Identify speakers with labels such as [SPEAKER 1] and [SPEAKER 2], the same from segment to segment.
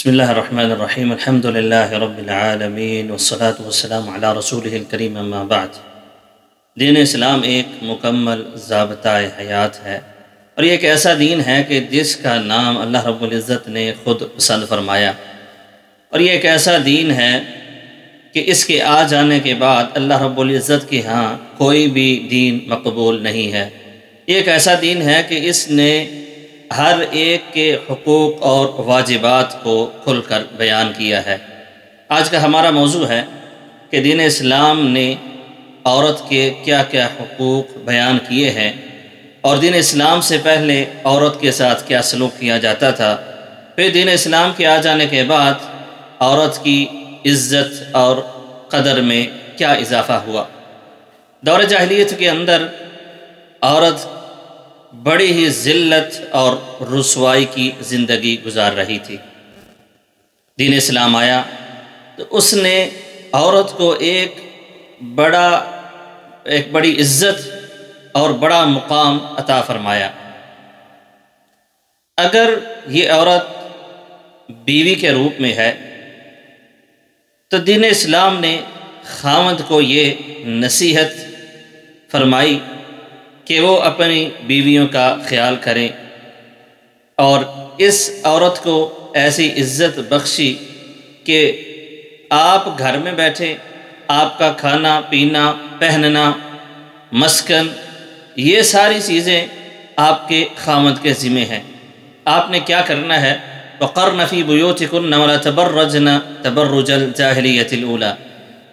[SPEAKER 1] بسم اللہ الرحمن الرحیم الحمد للہ رب العالمین والصلاة والسلام علی رسولہ الکریم اما بعد۔ دین اسلام ایک مکمل ضابطۂ حیات ہے، اور یہ ایک ایسا دین ہے کہ جس کا نام اللہ رب العزت نے خود پسند فرمایا، اور یہ ایک ایسا دین ہے کہ اس کے آ جانے کے بعد اللہ رب العزت کے ہاں کوئی بھی دین مقبول نہیں ہے۔ یہ ایک ایسا دین ہے کہ اس نے ہر ایک کے حقوق اور واجبات کو کھل کر بیان کیا ہے۔ آج کا ہمارا موضوع ہے کہ دین اسلام نے عورت کے کیا کیا حقوق بیان کیے ہیں، اور دین اسلام سے پہلے عورت کے ساتھ کیا سلوک کیا جاتا تھا، پھر دین اسلام کے آ جانے کے بعد عورت کی عزت اور قدر میں کیا اضافہ ہوا۔ دور جاہلیت کے اندر عورت بڑی ہی ذلت اور رسوائی کی زندگی گزار رہی تھی۔ دین اسلام آیا تو اس نے عورت کو ایک بڑی عزت اور بڑا مقام عطا فرمایا۔ اگر یہ عورت بیوی کے روپ میں ہے تو دین اسلام نے خاوند کو یہ نصیحت فرمائی کہ وہ اپنی بیویوں کا خیال کریں، اور اس عورت کو ایسی عزت بخشی کہ آپ گھر میں بیٹھے، آپ کا کھانا پینا پہننا مسکن یہ ساری چیزیں آپ کے خاوند کے ذمہ ہیں۔ آپ نے کیا کرنا ہے؟ وَقَرْنَ فِي بُيُوتِكُنَّ وَلَا تَبَرَّجْنَ تَبَرُّجَ الْجَاهِلِيَّةِ الْأُولَى،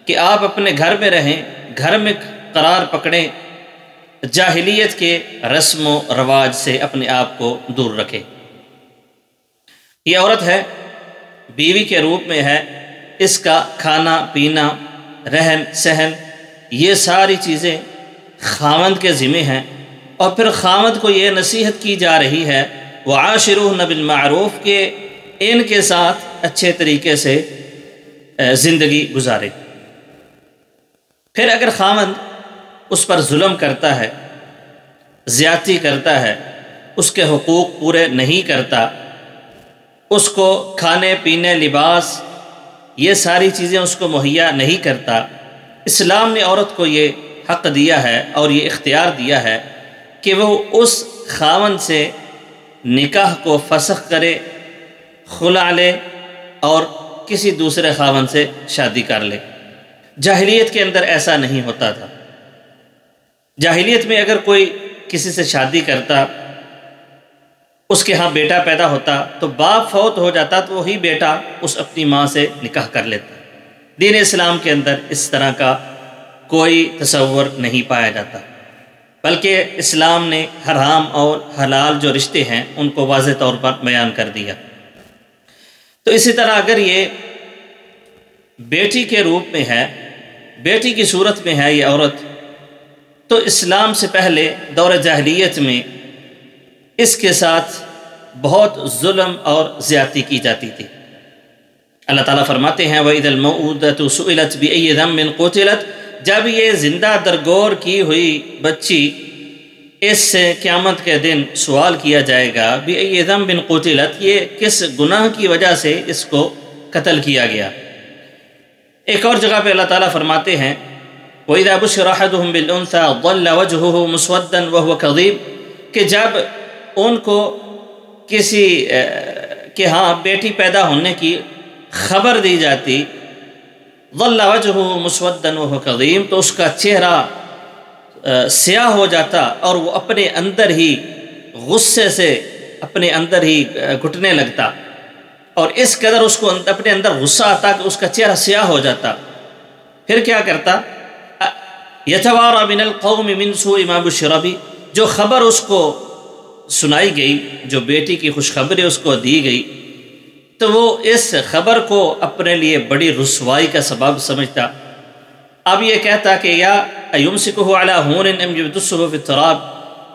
[SPEAKER 1] کہ آپ اپنے گھر میں رہیں، گھر میں قرار پکڑیں، جاہلیت کے رسم و رواج سے اپنے آپ کو دور رکھے۔ یہ عورت ہے، بیوی کے روپ میں ہے، اس کا کھانا پینا رہن سہن یہ ساری چیزیں خاوند کے ذمہ ہیں، اور پھر خاوند کو یہ نصیحت کی جا رہی ہے وَعَاشِرُوهُنَّ بِالْمَعْرُوفِ کہ ان کے ساتھ اچھے طریقے سے زندگی گزارے۔ پھر اگر خاوند اس پر ظلم کرتا ہے، زیادتی کرتا ہے، اس کے حقوق پورے نہیں کرتا، اس کو کھانے پینے لباس یہ ساری چیزیں اس کو مہیا نہیں کرتا، اسلام نے عورت کو یہ حق دیا ہے اور یہ اختیار دیا ہے کہ وہ اس خاوند سے نکاح کو فسخ کرے، خلع لے، اور کسی دوسرے خاوند سے شادی کر لے۔ جاہلیت کے اندر ایسا نہیں ہوتا تھا۔ جاہلیت میں اگر کوئی کسی سے شادی کرتا، اس کے ہاں بیٹا پیدا ہوتا تو باپ فوت ہو جاتا تو وہی بیٹا اس اپنی ماں سے نکاح کر لیتا۔ دین اسلام کے اندر اس طرح کا کوئی تصور نہیں پایا جاتا، بلکہ اسلام نے حرام اور حلال جو رشتے ہیں ان کو واضح طور پر بیان کر دیا۔ تو اسی طرح اگر یہ بیٹی کے روپ میں ہے، بیٹی کی صورت میں ہے یہ عورت، تو اسلام سے پہلے دور جاہلیت میں اس کے ساتھ بہت ظلم اور زیادتی کی جاتی تھی۔ اللہ تعالیٰ فرماتے ہیں وَإِذَا الْمَوْءُودَةُ سُئِلَتْ بِأَيِّ ذَنبٍ قُتِلَتْ، جب یہ زندہ درگور کی ہوئی بچی اس سے قیامت کے دن سوال کیا جائے گا بِأَيِّ ذَنبٍ قُتِلَتْ، یہ کس گناہ کی وجہ سے اس کو قتل کیا گیا۔ ایک اور جگہ پہ اللہ تعالیٰ فرماتے ہیں وَإِذَا بُشِّرَ أَحَدُهُم بِالْأُنثَىٰ ظَلَّ وَجْهُهُ مُسْوَدًّا وَهُوَ كَظِيمٌ، کہ جب ان کو کسی کے ہاں بیٹی پیدا ہونے کی خبر دی جاتی ظَلَّ وَجْهُهُ مُسْوَدًّا وَهُوَ كَظِيمٌ، تو اس کا چہرہ سیاہ ہو جاتا اور وہ اپنے اندر ہی غصے سے اپنے اندر ہی گھٹنے لگتا، اور اس قدر اس کو اپنے اندر غصہ آتا کہ اس کا چہرہ سیاہ ہو جاتا۔ پھر کیا کرتا؟ یتوارا من القوم من سوء ما بشر بہ، جو خبر اس کو سنائی گئی، جو بیٹی کی خوشخبری اس کو دی گئی، تو وہ اس خبر کو اپنے لیے بڑی رسوائی کا سبب سمجھتا۔ اب یہ کہتا کہ یا ایمسکہ علی ہون ام یدسہ فی التراب،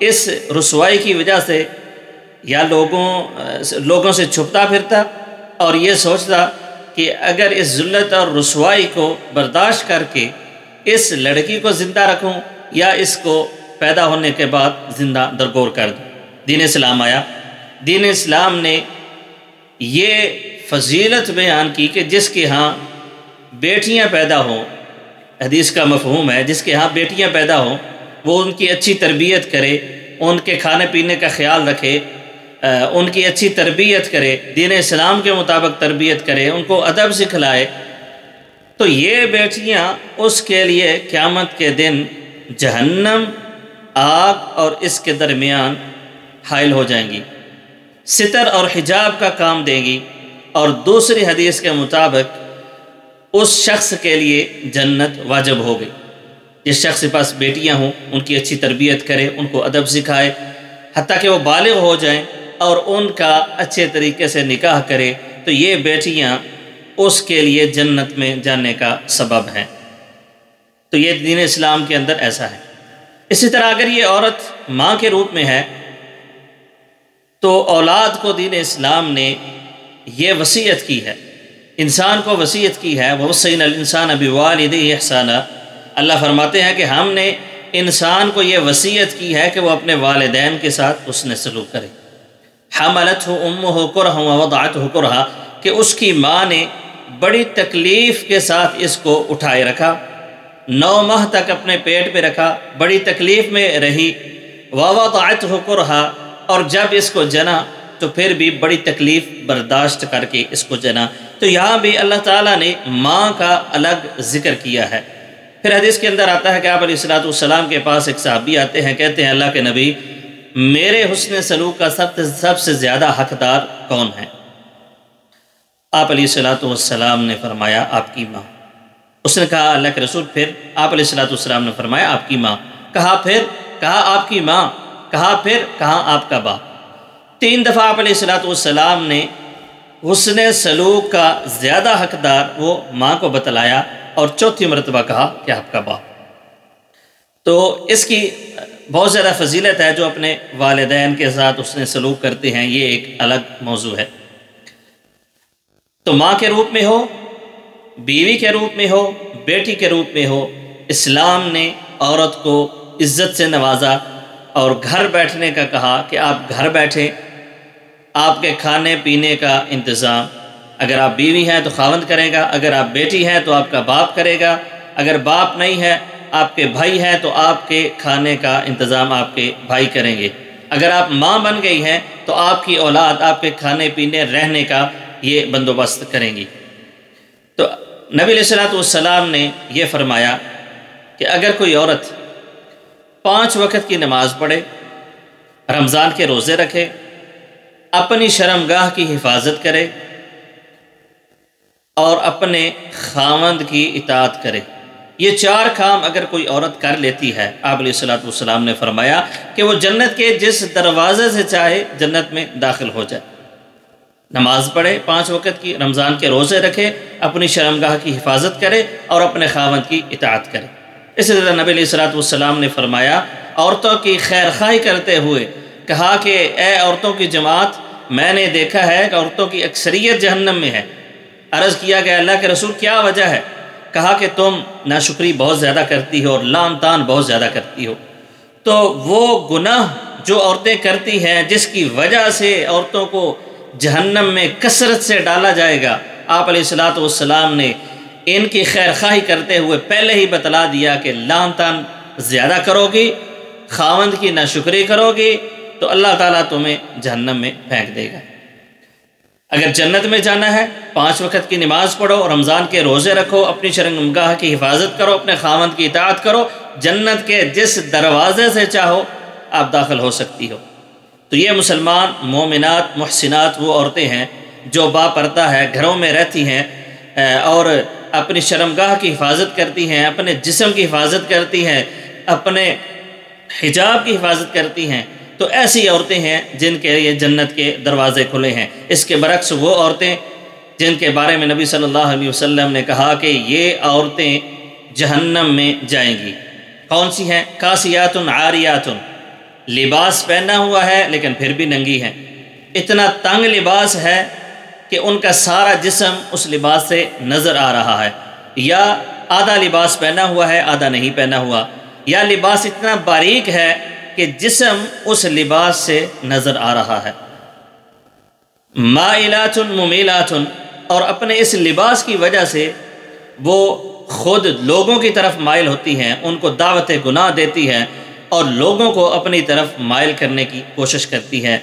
[SPEAKER 1] اس رسوائی کی وجہ سے یا لوگوں سے چھپتا پھرتا، اور یہ سوچتا کہ اگر اس ذلت اور رسوائی کو برداشت کر کے اس لڑکی کو زندہ رکھوں یا اس کو پیدا ہونے کے بعد زندہ درگور کر دوں۔ دین اسلام آیا، دین اسلام نے یہ فضیلت بیان کی کہ جس کے ہاں بیٹیاں پیدا ہوں، حدیث کا مفہوم ہے جس کے ہاں بیٹیاں پیدا ہوں وہ ان کی اچھی تربیت کرے، ان کے کھانے پینے کا خیال رکھے، ان کی اچھی تربیت کرے، دین اسلام کے مطابق تربیت کرے، ان کو ادب سکھلائے، تو یہ بیٹیاں اس کے لیے قیامت کے دن جہنم، آگ اور اس کے درمیان حائل ہو جائیں گی، ستر اور حجاب کا کام دیں گی، اور دوسری حدیث کے مطابق اس شخص کے لیے جنت واجب ہو گئی۔ جس شخص کے پاس بیٹیاں ہوں ان کی اچھی تربیت کرے، ان کو ادب سکھائے، حتیٰ کہ وہ بالغ ہو جائیں اور ان کا اچھے طریقے سے نکاح کرے، تو یہ بیٹیاں اس کے لیے جنت میں جانے کا سبب ہیں۔ تو یہ دین اسلام کے اندر ایسا ہے۔ اسی طرح اگر یہ عورت ماں کے روپ میں ہے تو اولاد کو دین اسلام نے یہ وصیت کی ہے، انسان کو وصیت کی ہے، وَوَصَّيْنَا الْإِنسَانَ بِوَالِدَيْهِ إِحْسَانًا۔ اللہ فرماتے ہیں کہ ہم نے انسان کو یہ وصیت کی ہے کہ وہ اپنے والدین کے ساتھ حسن سلوک کرے۔ حَمَلَتْهُ أُمُّهُ كُرْهًا وَوَضَعَتْهُ كُرْهًا، کہ اس کی ماں نے بڑی تکلیف کے ساتھ اس کو اٹھائے رکھا، 9 ماہ تک اپنے پیٹ پہ رکھا، بڑی تکلیف میں رہی، وَوَضَعَتْهُ كُرْهًا، اور جب اس کو جنا تو پھر بھی بڑی تکلیف برداشت کر کے اس کو جنا۔ تو یہاں بھی اللہ تعالیٰ نے ماں کا الگ ذکر کیا ہے۔ پھر حدیث کے اندر آتا ہے کہ آپ علیہ الصلوۃ والسلام کے پاس ایک صحابی آتے ہیں، کہتے ہیں اللہ کے نبی میرے حسن سلوک کا سب سے زیادہ حقدار کون ہے؟ آپ علیہ الصلوۃ والسلام نے فرمایا آپ کی ماں۔ اس نے کہا اللہ کے رسول پھر؟ آپ علیہ الصلوۃ والسلام نے فرمایا آپ کی ماں۔ کہا پھر؟ کہا آپ کی ماں۔ کہا پھر؟ کہا آپ کا باپ۔ 3 دفعہ آپ علیہ الصلوۃ والسلام نے حسن سلوک کا زیادہ حقدار وہ ماں کو بتلایا، اور 4تھی مرتبہ کہا کہ آپ کا باپ۔ تو اس کی بہت زیادہ فضیلت ہے، جو اپنے والدین کے ساتھ حسن سلوک کرتے ہیں، یہ ایک الگ موضوع ہے۔ تو ماں کے روپ میں ہو، بیوی کے روپ میں ہو، بیٹی کے روپ میں ہو، اسلام نے عورت کو عزت سے نوازا اور گھر بیٹھنے کا کہا کہ آپ گھر بیٹھیں، آپ کے کھانے پینے کا انتظام اگر آپ بیوی ہیں تو خاوند کرے گا، اگر آپ بیٹی ہیں تو آپ کا باپ کرے گا، اگر باپ نہیں ہے آپ کے بھائی ہیں تو آپ کے کھانے کا انتظام آپ کے بھائی کریں گے، اگر آپ ماں بن گئی ہیں تو آپ کی اولاد آپ کے کھانے پینے رہنے کا یہ بندوبست کریں گی۔ تو نبی علیہ الصلوۃ والسلام نے یہ فرمایا کہ اگر کوئی عورت 5 وقت کی نماز پڑھے، رمضان کے روزے رکھے، اپنی شرمگاہ کی حفاظت کرے اور اپنے خاوند کی اطاعت کرے، یہ 4 کام اگر کوئی عورت کر لیتی ہے، آپ علیہ الصلوۃ والسلام نے فرمایا کہ وہ جنت کے جس دروازے سے چاہے جنت میں داخل ہو جائے۔ نماز پڑھے 5 وقت کی، رمضان کے روزے رکھے، اپنی شرمگاہ کی حفاظت کرے اور اپنے خاوند کی اطاعت کرے۔ اسی طرح نبی علیہ الصلوۃ والسلام نے فرمایا، عورتوں کی خیر خواہی کرتے ہوئے کہا کہ اے عورتوں کی جماعت، میں نے دیکھا ہے کہ عورتوں کی اکثریت جہنم میں ہے۔ عرض کیا گیا اللہ کے رسول کیا وجہ ہے؟ کہا کہ تم ناشکری بہت زیادہ کرتی ہو اور لعن طعن بہت زیادہ کرتی ہو۔ تو وہ گناہ جو عورتیں کرتی ہیں جس کی وجہ سے عورتوں کو جہنم میں کثرت سے ڈالا جائے گا، آپ علیہ الصلوۃ والسلام نے ان کی خیر خواہی کرتے ہوئے پہلے ہی بتلا دیا کہ لعن طعن زیادہ کرو گی، خاوند کی ناشکری کرو گی تو اللہ تعالیٰ تمہیں جہنم میں پھینک دے گا۔ اگر جنت میں جانا ہے 5 وقت کی نماز پڑھو، رمضان کے روزے رکھو، اپنی شرمگاہ کی حفاظت کرو، اپنے خاوند کی اطاعت کرو، جنت کے جس دروازے سے چاہو آپ داخل ہو سکتی ہو۔ تو یہ مسلمان مومنات محسنات وہ عورتیں ہیں جو باپردہ ہے، گھروں میں رہتی ہیں اور اپنی شرمگاہ کی حفاظت کرتی ہیں، اپنے جسم کی حفاظت کرتی ہیں، اپنے حجاب کی حفاظت کرتی ہیں، تو ایسی عورتیں ہیں جن کے لیے جنت کے دروازے کھلے ہیں۔ اس کے برعکس وہ عورتیں جن کے بارے میں نبی صلی اللہ علیہ وسلم نے کہا کہ یہ عورتیں جہنم میں جائیں گی، کون سی ہیں؟ کاسیات عاریات، لباس پہنا ہوا ہے لیکن پھر بھی ننگی ہیں، اتنا تنگ لباس ہے کہ ان کا سارا جسم اس لباس سے نظر آ رہا ہے، یا آدھا لباس پہنا ہوا ہے آدھا نہیں پہنا ہوا، یا لباس اتنا باریک ہے کہ جسم اس لباس سے نظر آ رہا ہے۔ مائلات ممیلات، اور اپنے اس لباس کی وجہ سے وہ خود لوگوں کی طرف مائل ہوتی ہیں، ان کو دعوت گناہ دیتی ہیں اور لوگوں کو اپنی طرف مائل کرنے کی کوشش کرتی ہیں۔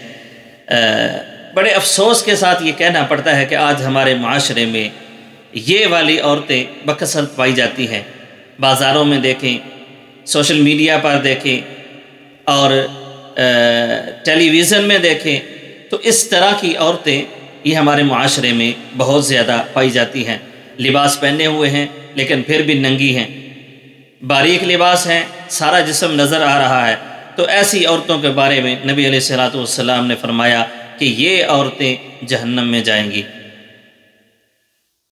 [SPEAKER 1] بڑے افسوس کے ساتھ یہ کہنا پڑتا ہے کہ آج ہمارے معاشرے میں یہ والی عورتیں بکثرت پائی جاتی ہیں۔ بازاروں میں دیکھیں، سوشل میڈیا پر دیکھیں اور ٹیلی ویژن میں دیکھیں، تو اس طرح کی عورتیں یہ ہمارے معاشرے میں بہت زیادہ پائی جاتی ہیں۔ لباس پہنے ہوئے ہیں لیکن پھر بھی ننگی ہیں، باریک لباس ہیں، سارا جسم نظر آ رہا ہے۔ تو ایسی عورتوں کے بارے میں نبی علیہ الصلوۃ والسلام نے فرمایا کہ یہ عورتیں جہنم میں جائیں گی۔